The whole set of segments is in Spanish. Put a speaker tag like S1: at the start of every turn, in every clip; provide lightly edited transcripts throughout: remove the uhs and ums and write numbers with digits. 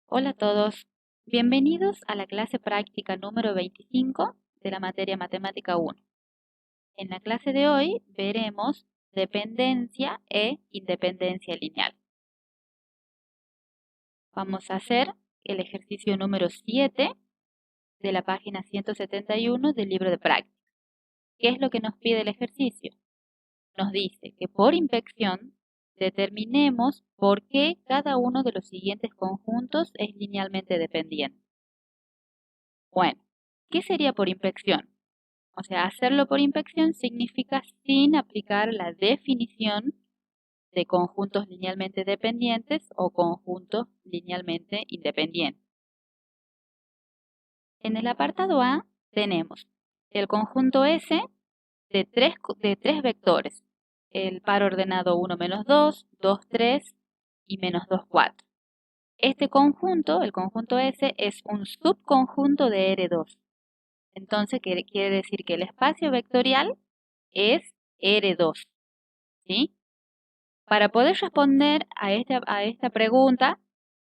S1: Hola a todos, bienvenidos a la clase práctica número 25 de la materia Matemática 1. En la clase de hoy veremos dependencia e independencia lineal. Vamos a hacer el ejercicio número 7 de la página 171 del libro de práctica. ¿Qué es lo que nos pide el ejercicio? Nos dice que por inspección determinemos por qué cada uno de los siguientes conjuntos es linealmente dependiente. Bueno, ¿qué sería por inspección? O sea, hacerlo por inspección significa sin aplicar la definición de conjuntos linealmente dependientes o conjuntos linealmente independientes. En el apartado A tenemos el conjunto S de tres vectores, el par ordenado 1, menos 2, 2, 3 y menos 2, 4. Este conjunto, el conjunto S, es un subconjunto de R2. Entonces, quiere decir que el espacio vectorial es R2, ¿sí? Para poder responder a esta pregunta,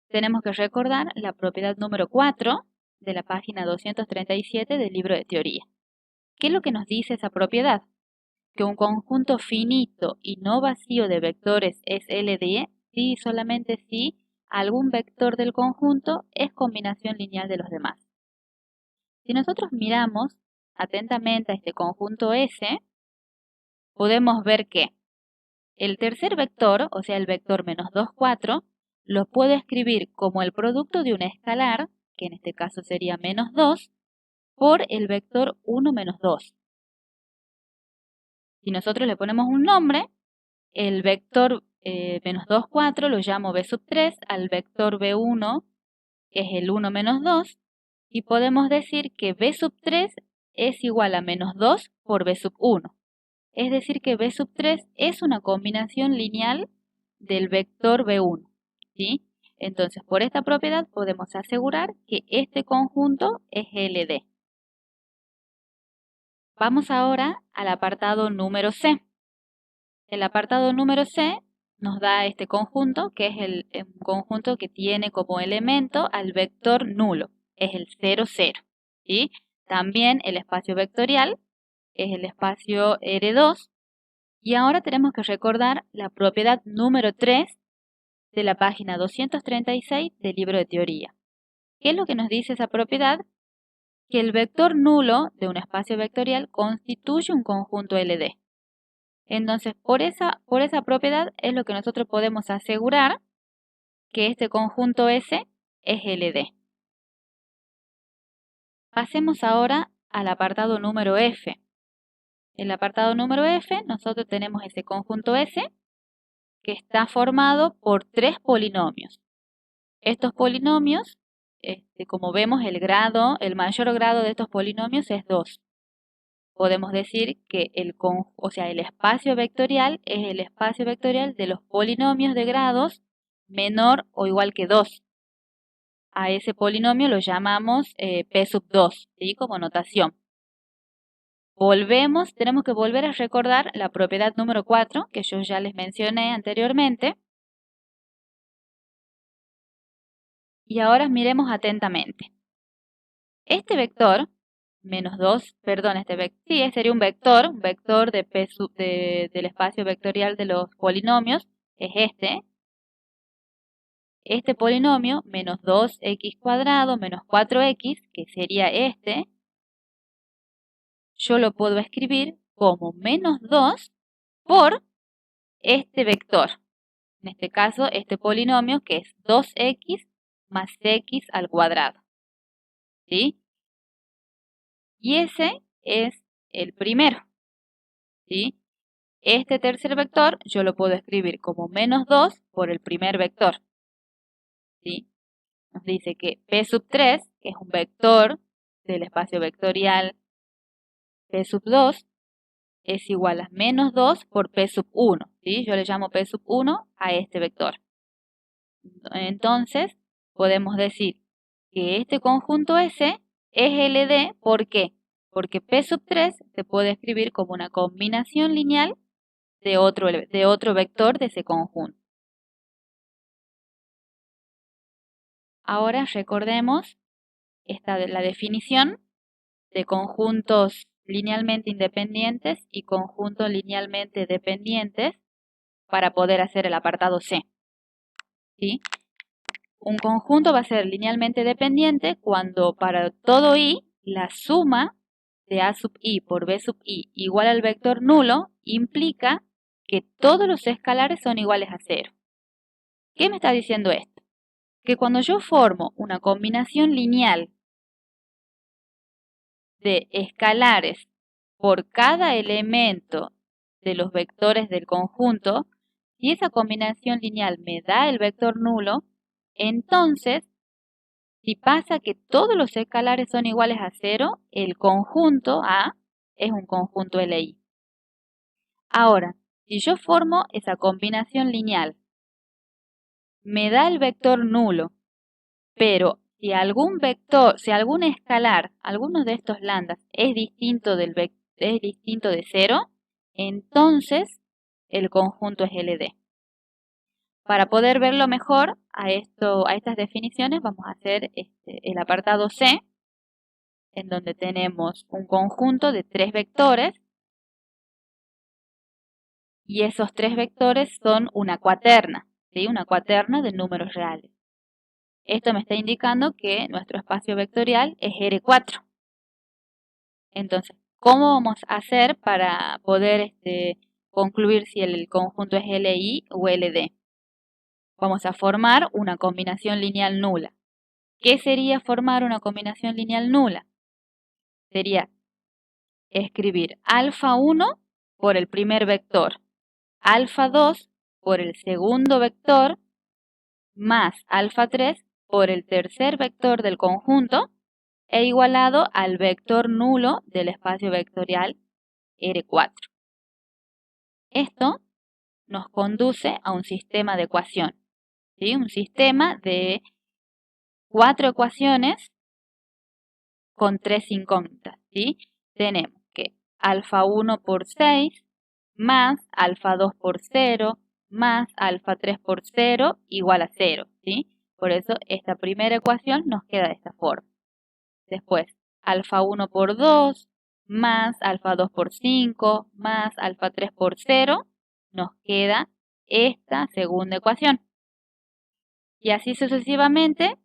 S1: tenemos que recordar la propiedad número 4 de la página 237 del libro de teoría. ¿Qué es lo que nos dice esa propiedad? Que un conjunto finito y no vacío de vectores es LD si y solamente si algún vector del conjunto es combinación lineal de los demás. Si nosotros miramos atentamente a este conjunto S, podemos ver que el tercer vector, o sea el vector menos 2, 4, lo puedo escribir como el producto de un escalar, que en este caso sería menos 2, por el vector 1 menos 2. Si nosotros le ponemos un nombre, el vector menos 2, 4 lo llamo b sub 3 al vector b1, que es el 1 menos 2, y podemos decir que b sub 3 es igual a menos 2 por b sub 1. Es decir que b sub 3 es una combinación lineal del vector b1, ¿sí? Entonces, por esta propiedad podemos asegurar que este conjunto es LD. Vamos ahora al apartado número C. El apartado número C nos da este conjunto, que es el conjunto que tiene como elemento al vector nulo, es el 0, 0, ¿sí? También el espacio vectorial es el espacio R2. Y ahora tenemos que recordar la propiedad número 3 de la página 236 del libro de teoría. ¿Qué es lo que nos dice esa propiedad? Que el vector nulo de un espacio vectorial constituye un conjunto LD. Entonces, por esa propiedad es lo que nosotros podemos asegurar que este conjunto S es LD. Pasemos ahora al apartado número F. En el apartado número F nosotros tenemos ese conjunto S que está formado por tres polinomios. Estos polinomios, como vemos, el mayor grado de estos polinomios es 2. Podemos decir que el espacio vectorial es el espacio vectorial de los polinomios de grados menor o igual que 2. A ese polinomio lo llamamos P sub 2, ¿sí? Como notación. Tenemos que volver a recordar la propiedad número 4, que yo ya les mencioné anteriormente. Y ahora miremos atentamente. Este vector, menos 2, perdón, sí, sería un vector de del espacio vectorial de los polinomios, es este. Este polinomio, menos 2x cuadrado menos 4x, que sería este, yo lo puedo escribir como menos 2 por este vector. En este caso, este polinomio que es 2x más x al cuadrado. ¿Sí? Y ese es el primero. ¿Sí? Este tercer vector yo lo puedo escribir como menos 2 por el primer vector. ¿Sí? Nos dice que P sub 3, que es un vector del espacio vectorial P sub 2, es igual a menos 2 por P sub 1. ¿Sí? Yo le llamo P sub 1 a este vector. Entonces, podemos decir que este conjunto S es LD, ¿por qué? Porque P sub 3 se puede escribir como una combinación lineal de otro vector de ese conjunto. Ahora recordemos la definición de conjuntos linealmente independientes y conjuntos linealmente dependientes para poder hacer el apartado C. ¿Sí? Un conjunto va a ser linealmente dependiente cuando para todo i la suma de a sub i por b sub i igual al vector nulo implica que todos los escalares son iguales a 0. ¿Qué me está diciendo esto? Que cuando yo formo una combinación lineal de escalares por cada elemento de los vectores del conjunto, si esa combinación lineal me da el vector nulo, entonces, si pasa que todos los escalares son iguales a 0, el conjunto A es un conjunto LI. Ahora, si yo formo esa combinación lineal, me da el vector nulo, pero si algún vector, si algún escalar, alguno de estos lambdas es distinto de 0, entonces el conjunto es LD. Para poder verlo mejor a estas definiciones vamos a hacer el apartado C, en donde tenemos un conjunto de 3 vectores y esos 3 vectores son una cuaterna, ¿sí? Una cuaterna de números reales. Esto me está indicando que nuestro espacio vectorial es R4. Entonces, ¿cómo vamos a hacer para poder concluir si el conjunto es LI o LD? Vamos a formar una combinación lineal nula. ¿Qué sería formar una combinación lineal nula? Sería escribir alfa 1 por el primer vector, alfa 2 por el segundo vector, más alfa 3 por el tercer vector del conjunto, e igualado al vector nulo del espacio vectorial R4. Esto nos conduce a un sistema de ecuación, ¿sí? Un sistema de 4 ecuaciones con 3 incógnitas, ¿sí? Tenemos que alfa 1 por 6 más alfa 2 por 0 más alfa 3 por 0 igual a 0, ¿sí? Por eso esta primera ecuación nos queda de esta forma. Después, alfa 1 por 2 más alfa 2 por 5 más alfa 3 por 0, nos queda esta segunda ecuación. Y así sucesivamente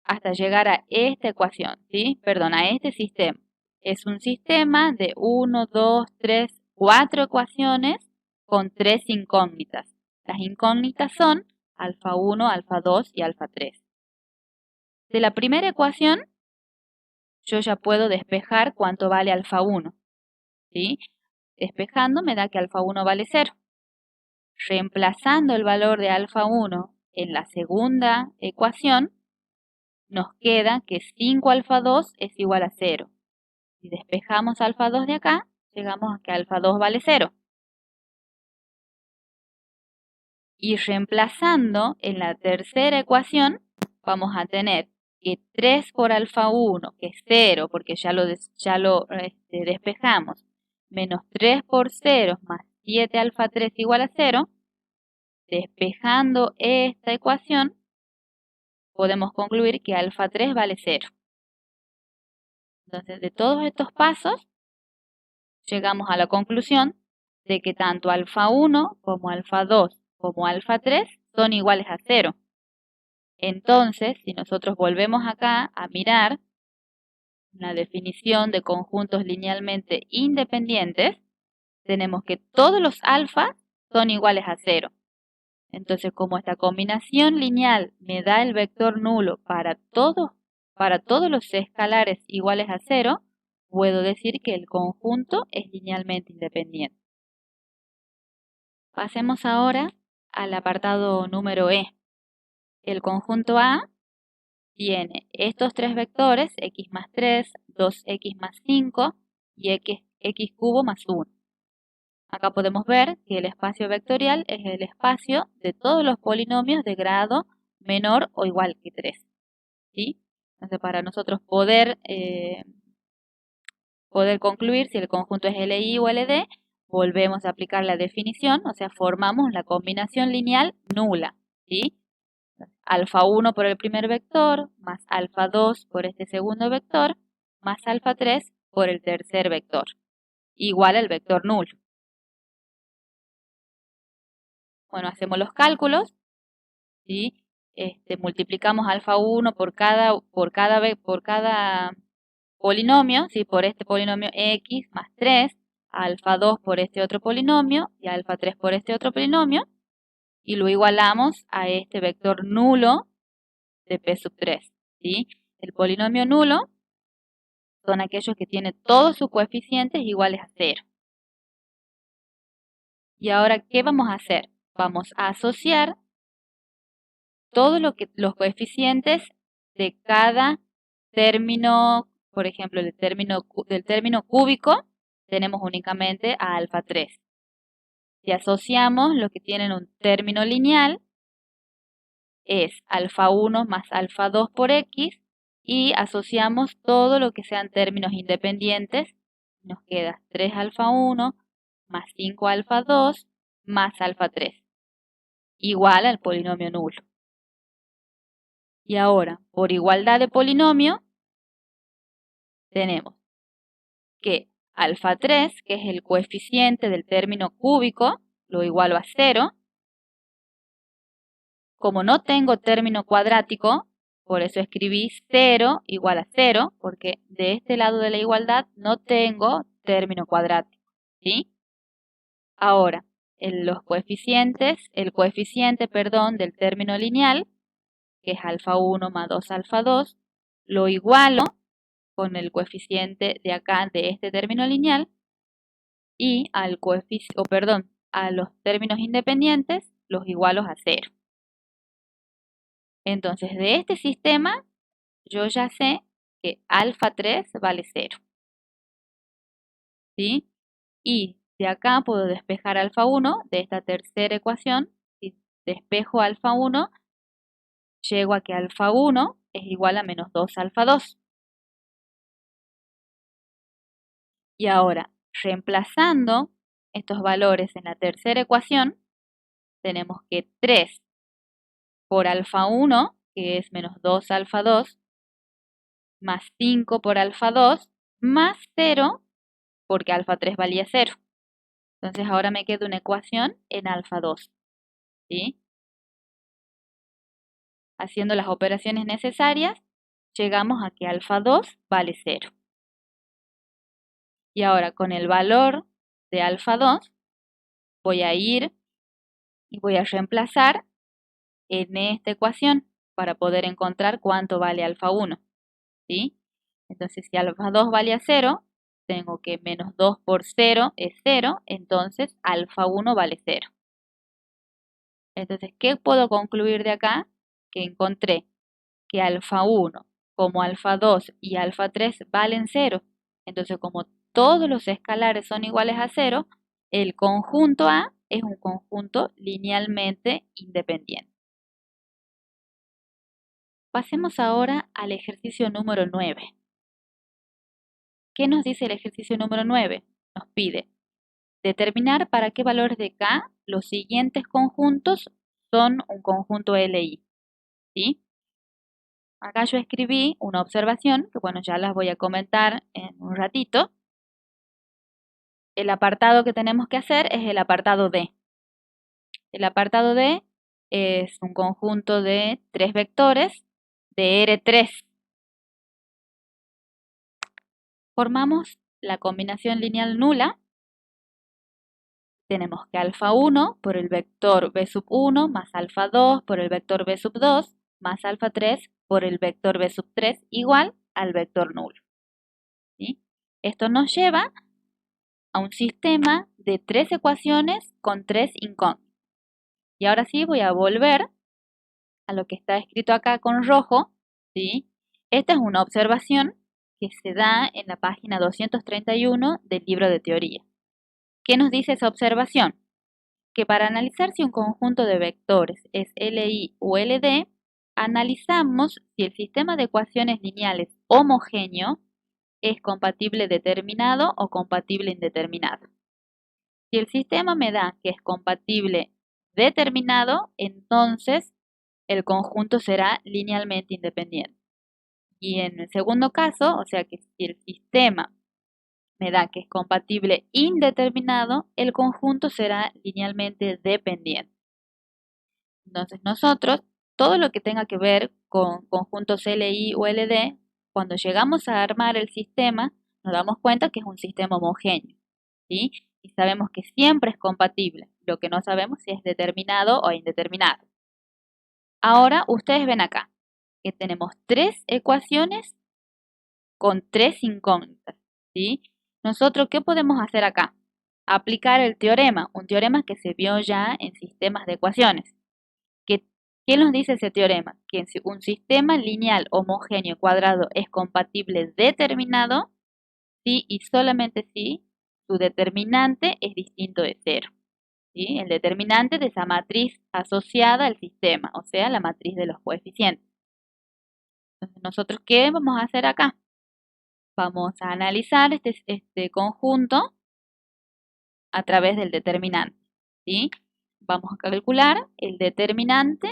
S1: hasta llegar a esta ecuación, ¿sí? Perdón, a este sistema. Es un sistema de 1, 2, 3, 4 ecuaciones con 3 incógnitas. Las incógnitas son alfa 1, alfa 2 y alfa 3. De la primera ecuación, yo ya puedo despejar cuánto vale alfa 1, ¿sí? Despejando me da que alfa 1 vale 0. Reemplazando el valor de alfa 1 en la segunda ecuación, nos queda que 5 alfa 2 es igual a 0. Si despejamos alfa 2 de acá, llegamos a que alfa 2 vale 0. Y reemplazando en la tercera ecuación, vamos a tener que 3 por alfa 1, que es 0, porque ya lo despejamos, menos 3 por 0 más 7 alfa 3 igual a 0, despejando esta ecuación, podemos concluir que alfa 3 vale 0. Entonces, de todos estos pasos, llegamos a la conclusión de que tanto alfa 1 como alfa 2 como alfa 3 son iguales a 0. Entonces, si nosotros volvemos acá a mirar la definición de conjuntos linealmente independientes, tenemos que todos los alfas son iguales a 0. Entonces, como esta combinación lineal me da el vector nulo para todos los escalares iguales a 0, puedo decir que el conjunto es linealmente independiente. Pasemos ahora al apartado número E. El conjunto A tiene estos 3 vectores, x más 3, 2x más 5 y x cubo más 1. Acá podemos ver que el espacio vectorial es el espacio de todos los polinomios de grado menor o igual que 3. ¿Sí? Entonces, para nosotros poder concluir si el conjunto es LI o LD, volvemos a aplicar la definición, o sea, formamos la combinación lineal nula, ¿sí? Alfa 1 por el primer vector, más alfa 2 por este segundo vector, más alfa 3 por el tercer vector, igual al vector nulo. Bueno, hacemos los cálculos, ¿sí? Multiplicamos alfa 1 por cada polinomio, ¿sí? Por este polinomio x más 3, alfa 2 por este otro polinomio y alfa 3 por este otro polinomio, y lo igualamos a este vector nulo de p sub 3, ¿sí? El polinomio nulo son aquellos que tienen todos sus coeficientes iguales a 0. Y ahora, ¿qué vamos a hacer? Vamos a asociar todos los coeficientes de cada término, por ejemplo, del término cúbico, tenemos únicamente a alfa 3. Si asociamos los que tienen un término lineal, es alfa 1 más alfa 2 por x, y asociamos todo lo que sean términos independientes, nos queda 3 alfa 1 más 5 alfa 2 más alfa 3, igual al polinomio nulo. Y ahora, por igualdad de polinomio, tenemos que alfa 3, que es el coeficiente del término cúbico, lo igualo a 0. Como no tengo término cuadrático, por eso escribí 0 igual a 0, porque de este lado de la igualdad no tengo término cuadrático, ¿sí? Ahora, el coeficiente del término lineal, que es alfa 1 más 2 alfa 2, lo igualo con el coeficiente de acá de este término lineal, y a los términos independientes los igualo a 0. Entonces, de este sistema, yo ya sé que alfa 3 vale 0, ¿sí? Y de acá puedo despejar alfa 1 de esta tercera ecuación. Si despejo alfa 1, llego a que alfa 1 es igual a menos 2 alfa 2. Y ahora, reemplazando estos valores en la tercera ecuación, tenemos que 3 por alfa 1, que es menos 2 alfa 2, más 5 por alfa 2, más 0, porque alfa 3 valía 0. Entonces ahora me queda una ecuación en alfa 2, ¿sí? Haciendo las operaciones necesarias, llegamos a que alfa 2 vale 0. Y ahora con el valor de alfa 2, voy a ir y voy a reemplazar en esta ecuación para poder encontrar cuánto vale alfa 1, ¿sí? Entonces, si alfa 2 vale a 0, tengo que menos 2 por 0 es 0, entonces alfa 1 vale 0. Entonces, ¿qué puedo concluir de acá? Que encontré que alfa 1, como alfa 2 y alfa 3 valen 0. Entonces, como todos los escalares son iguales a 0, el conjunto A es un conjunto linealmente independiente. Pasemos ahora al ejercicio número 9. ¿Qué nos dice el ejercicio número 9? Nos pide determinar para qué valores de K los siguientes conjuntos son un conjunto LI, ¿sí? Acá yo escribí una observación, que bueno, ya las voy a comentar en un ratito. El apartado que tenemos que hacer es el apartado D. El apartado D es un conjunto de 3 vectores de R3. Formamos la combinación lineal nula. Tenemos que alfa 1 por el vector b sub 1 más alfa 2 por el vector b sub 2 más alfa 3 por el vector b sub 3 igual al vector nulo, ¿sí? Esto nos lleva a un sistema de 3 ecuaciones con 3 incógnitas. Y ahora sí voy a volver a lo que está escrito acá con rojo, ¿sí? Esta es una observación que se da en la página 231 del libro de teoría. ¿Qué nos dice esa observación? Que para analizar si un conjunto de vectores es LI o LD, analizamos si el sistema de ecuaciones lineales homogéneo es compatible determinado o compatible indeterminado. Si el sistema me da que es compatible determinado, entonces el conjunto será linealmente independiente. Y en el segundo caso, o sea que si el sistema me da que es compatible indeterminado, el conjunto será linealmente dependiente. Entonces nosotros, todo lo que tenga que ver con conjuntos LI o LD, cuando llegamos a armar el sistema, nos damos cuenta que es un sistema homogéneo, ¿sí? Y sabemos que siempre es compatible. Lo que no sabemos si es determinado o indeterminado. Ahora ustedes ven acá que tenemos tres ecuaciones con tres incógnitas, ¿sí? Nosotros, ¿qué podemos hacer acá? Aplicar el teorema, un teorema que se vio ya en sistemas de ecuaciones. ¿Qué nos dice ese teorema? Que si un sistema lineal homogéneo cuadrado es compatible determinado, si y solamente si su determinante es distinto de cero. ¿Sí? El determinante de esa matriz asociada al sistema, o sea, la matriz de los coeficientes. Entonces, ¿nosotros qué vamos a hacer acá? Vamos a analizar este conjunto a través del determinante. ¿Sí? Vamos a calcular el determinante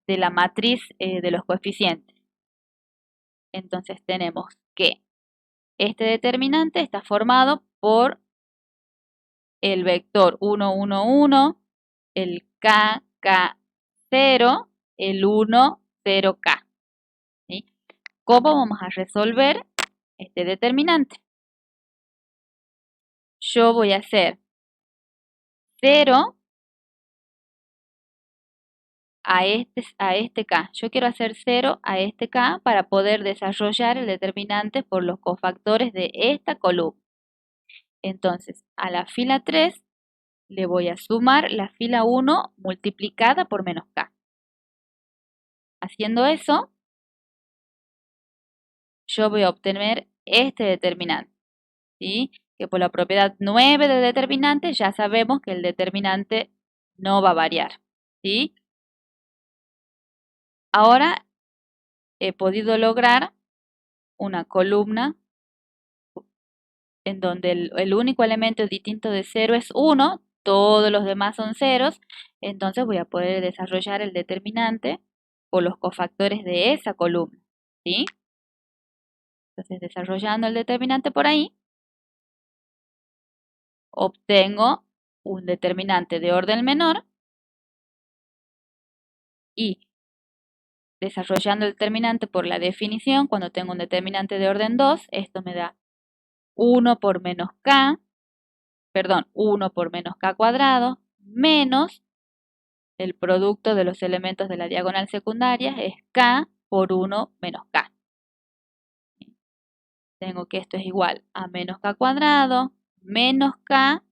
S1: de la matriz de los coeficientes. Entonces tenemos que este determinante está formado por el vector 1, 1, 1, el k, k, 0, el 1, 0k. ¿Sí? ¿Cómo vamos a resolver este determinante? Yo voy a hacer 0 a este k. Yo quiero hacer 0 a este k para poder desarrollar el determinante por los cofactores de esta columna. Entonces, a la fila 3 le voy a sumar la fila 1 multiplicada por menos k. Haciendo eso, yo voy a obtener este determinante, ¿sí? Que por la propiedad 9 del determinante ya sabemos que el determinante no va a variar, ¿sí? Ahora he podido lograr una columna en donde el único elemento distinto de 0 es 1, todos los demás son ceros, entonces voy a poder desarrollar el determinante por los cofactores de esa columna, ¿sí? Entonces, desarrollando el determinante por ahí, obtengo un determinante de orden menor y desarrollando el determinante por la definición, cuando tengo un determinante de orden 2, esto me da 1 por menos k, perdón, 1 por menos k cuadrado, menos el producto de los elementos de la diagonal secundaria, es k por 1 menos k. Tengo que esto es igual a menos k cuadrado, menos k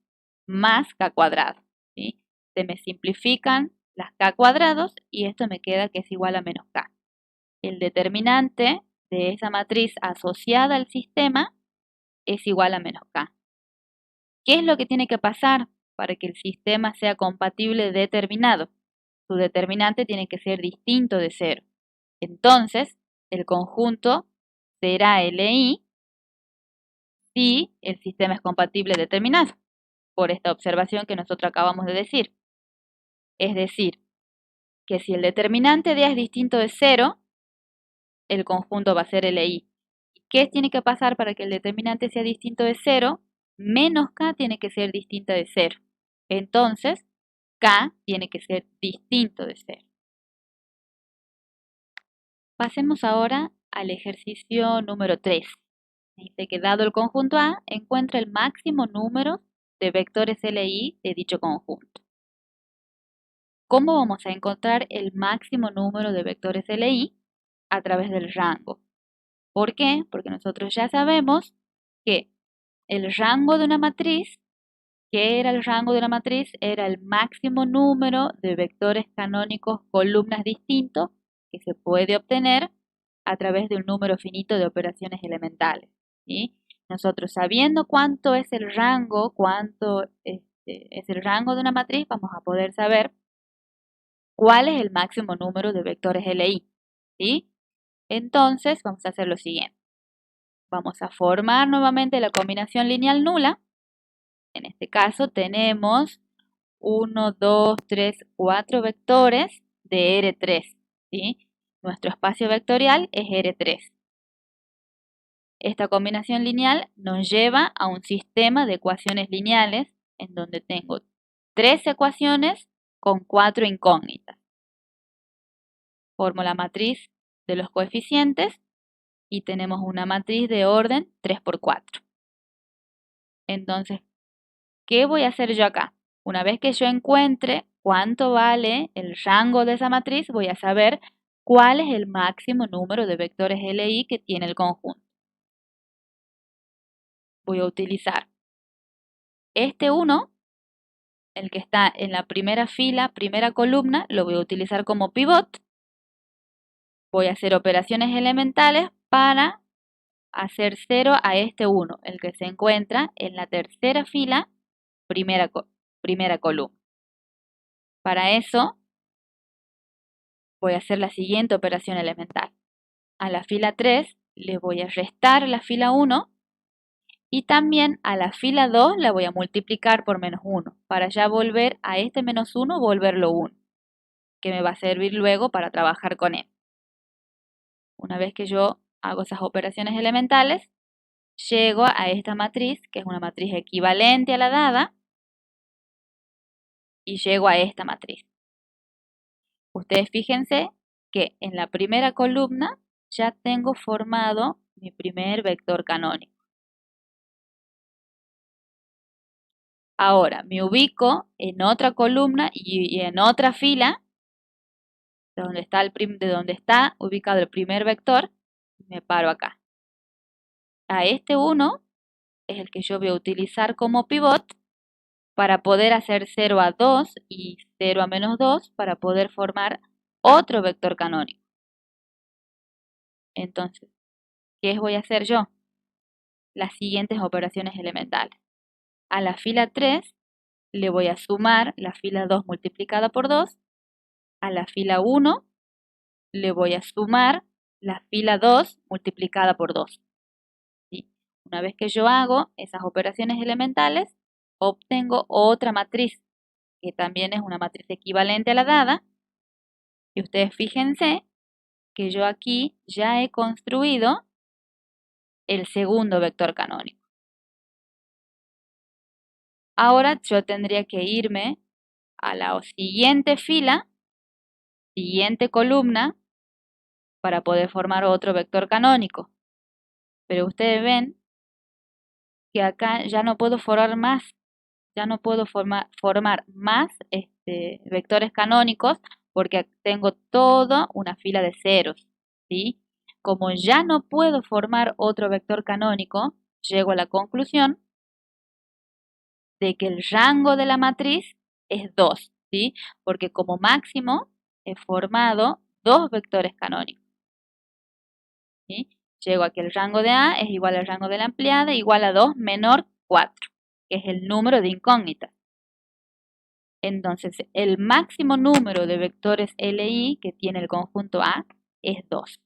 S1: más k cuadrado. ¿Sí? Se me simplifican las k cuadrados y esto me queda que es igual a menos k. El determinante de esa matriz asociada al sistema es igual a menos k. ¿Qué es lo que tiene que pasar para que el sistema sea compatible determinado? Su determinante tiene que ser distinto de 0. Entonces, el conjunto será LI si el sistema es compatible determinado, por esta observación que nosotros acabamos de decir. Es decir, que si el determinante de A es distinto de 0, el conjunto va a ser LI. ¿Qué tiene que pasar para que el determinante sea distinto de 0? Menos K tiene que ser distinta de 0. Entonces, K tiene que ser distinto de 0. Pasemos ahora al ejercicio número 3. Dice que dado el conjunto A, encuentra el máximo número de vectores LI de dicho conjunto. ¿Cómo vamos a encontrar el máximo número de vectores LI? A través del rango. ¿Por qué? Porque nosotros ya sabemos que el rango de una matriz, ¿qué era el rango de una matriz? Era el máximo número de vectores canónicos columnas distintos que se puede obtener a través de un número finito de operaciones elementales. ¿Sí? Nosotros sabiendo cuánto es el rango, cuánto es el rango de una matriz, vamos a poder saber cuál es el máximo número de vectores LI. ¿Sí? Entonces vamos a hacer lo siguiente. Vamos a formar nuevamente la combinación lineal nula. En este caso tenemos 1, 2, 3, 4 vectores de R3. ¿sí? Nuestro espacio vectorial es R3. Esta combinación lineal nos lleva a un sistema de ecuaciones lineales en donde tengo 3 ecuaciones con 4 incógnitas. Formo la matriz de los coeficientes y tenemos una matriz de orden 3×4. Entonces, ¿qué voy a hacer yo acá? Una vez que yo encuentre cuánto vale el rango de esa matriz, voy a saber cuál es el máximo número de vectores LI que tiene el conjunto. Voy a utilizar este 1, el que está en la primera fila, primera columna, lo voy a utilizar como pivot. Voy a hacer operaciones elementales para hacer 0 a este 1, el que se encuentra en la tercera fila, primera columna. Para eso voy a hacer la siguiente operación elemental. A la fila 3 le voy a restar la fila 1 y también a la fila 2 la voy a multiplicar por menos 1 para ya volver a este menos 1, volverlo 1, que me va a servir luego para trabajar con él. Una vez que yo hago esas operaciones elementales, llego a esta matriz, que es una matriz equivalente a la dada, y llego a esta matriz. Ustedes fíjense que en la primera columna ya tengo formado mi primer vector canónico. Ahora me ubico en otra columna y en otra fila de donde está ubicado el primer vector, me paro acá. A este 1 es el que yo voy a utilizar como pivot para poder hacer 0 a 2 y 0 a menos 2 para poder formar otro vector canónico. Entonces, ¿qué voy a hacer yo? Las siguientes operaciones elementales. A la fila 3 le voy a sumar la fila 2 multiplicada por 2. A la fila 1 le voy a sumar la fila 2 multiplicada por 2. ¿Sí? Una vez que yo hago esas operaciones elementales, obtengo otra matriz, que también es una matriz equivalente a la dada. Y ustedes fíjense que yo aquí ya he construido el segundo vector canónico. Ahora yo tendría que irme a la siguiente fila, siguiente columna, para poder formar otro vector canónico. Pero ustedes ven que acá ya no puedo formar más, vectores canónicos porque tengo toda una fila de ceros, ¿sí? Como ya no puedo formar otro vector canónico, llego a la conclusión de que el rango de la matriz es 2, ¿sí? Porque como máximo he formado 2 vectores canónicos, ¿sí? Llego a que el rango de A es igual al rango de la ampliada, igual a 2 menor 4, que es el número de incógnitas. Entonces, el máximo número de vectores LI que tiene el conjunto A es 2.